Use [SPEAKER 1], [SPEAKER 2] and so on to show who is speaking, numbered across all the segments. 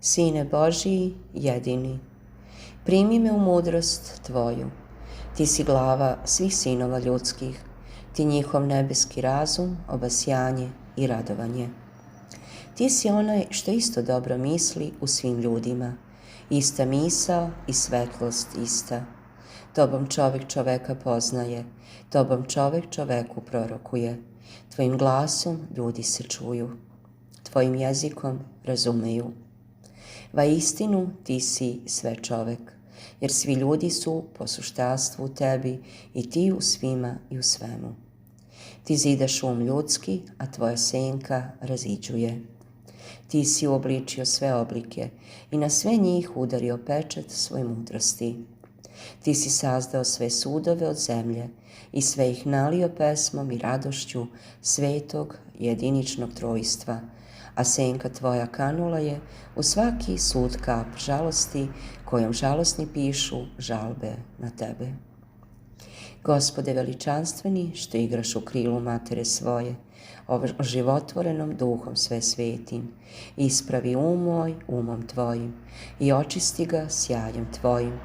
[SPEAKER 1] Sine Božiji, jedini, primi me u mudrost Tvoju. Ti si glava svih sinova ljudskih, ti njihov nebeski razum, obasjanje i radovanje. Ti si onaj što isto dobro misli u svim ljudima, ista misao i svetlost ista. Tobom čovek čoveka poznaje, tobom čovek čoveku prorokuje, tvojim glasom ljudi se čuju, tvojim jezikom razumeju. Vaistinu ti si sve čovek, jer svi ljudi su po suštarstvu u tebi i ti u svima i u svemu. Ti zidaš ljudski, a tvoja senka raziđuje. Ti si uobličio sve oblike i na sve njih udario pečat svoje mudrosti. Ti si sazdao sve sudove od zemlje i sve ih nalio pesmom i radošću svetog jediničnog trojstva, a senka tvoja kanula je u svaki sud kap žalosti kojom žalosni pišu žalbe na tebe. Gospode veličanstveni, što igraš u krilu matere svoje, oživotvorenom duhom sve svetim, ispravi moj umom tvojim i očisti ga sjajem tvojim,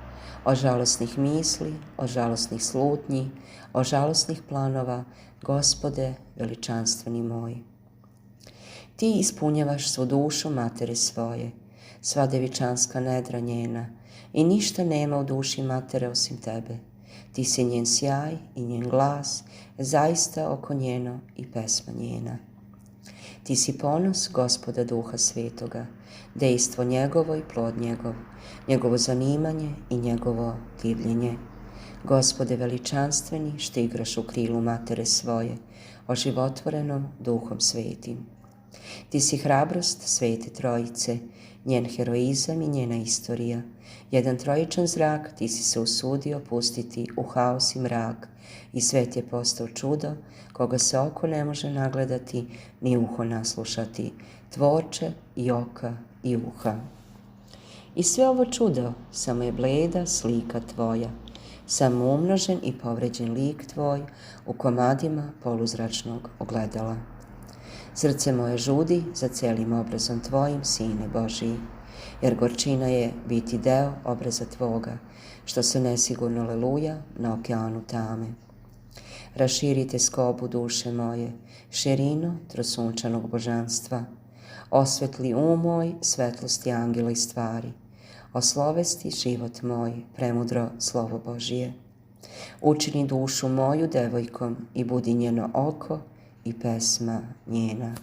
[SPEAKER 1] od žalosnih misli, od žalosnih slutnji, od žalosnih planova, Gospode veličanstveni moj. Ti ispunjavaš svu dušu matere svoje, sva devičanska nedra njena, i ništa nema u duši matere osim tebe. Ti si njen sjaj i njen glas, zaista oko njeno i pesma njena. Ti si ponos Gospoda Duha Svetoga, dejstvo njegovo i plod njegov, njegovo zanimanje i njegovo divljenje. Gospode veličanstveni, što igraš u krilu matere svoje, oživotvorenom Duhom Svetim. Ti si hrabrost Svete Trojice, njen heroizam i njena istorija. Jedan trojičan zrak ti si se usudio pustiti u haos i mrak i svet je postao čudo koga se oko ne može nagledati ni uho naslušati, tvorče i oka i uha. I sve ovo čudo samo je bleda slika tvoja, samo umnožen i povređen lik tvoj u komadima poluzračnog ogledala. Srce moje žudi za celim obrazom tvojim, Sine Božiji, jer gorčina je biti deo obraza tvoga, što se nesigurno leluja na okeanu tame. Raširite skobu duše moje, širino trosunčanog božanstva, osvetli moj svetlosti angela i stvari, oslovesti život moj, premudro slovo Božije. Učini dušu moju devojkom i budi njeno oko i pesma njena.